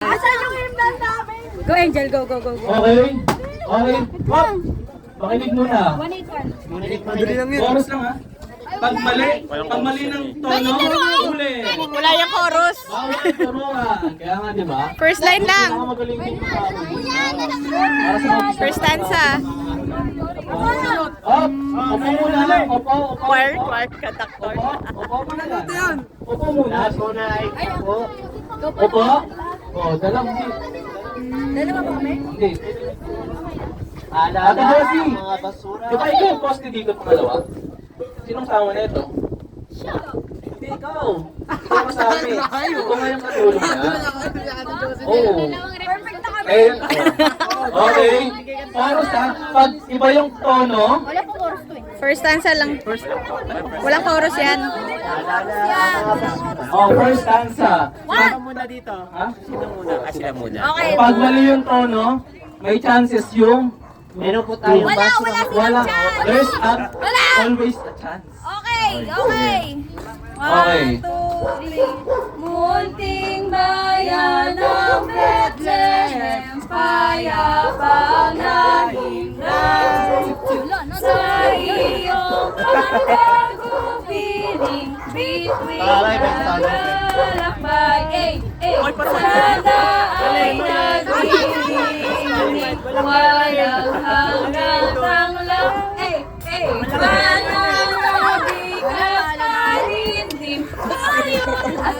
Asan yung himnan namin? Go Angel, go, go, go, go. Okay? Okay. Hop! Pakinig muna. 181. Madali lang yun. Chorus lang ha. Pag mali ng tono, huli. Wala yung chorus. Bawal yung turuan. Kaya nga, di ba? First line lang. Baka magaling din para sa mga First stanza. Hop! Upo muna lang. Upo, upo. Quart, kataktor. Upo muna lang. Upo muna. Upo. Oh, dalang di. Dalawa ba kami? Hindi. Ate Josie, di ba ikaw yung poste dito pangalawa? Sinong sama na ito? Hindi ikaw. Ikaw kasama. Ikaw nga yung katulong niya. Oo. Perfect na kami. Eh, okay. Chorus ha. Pag iba yung tono, Wala po chorus to eh. First stanza lang. Walang chorus yan. first stanza. One. Muna dito. Ha? Sila muna. Okay. Pag mali yung tono, may chances yung Meron po tayo. Wala silang wala. chance. There's Wala. always a chance. Okay, okay. Okay. 1, 2, 3. Munting bayan ng Bethlehem, payapang nahimlay. Sa iyong pagkagupiling, bituin ang lalakbay. Sana ay nag-iinig, walang hanggang tanglang. Pananabik at malindim, tayo at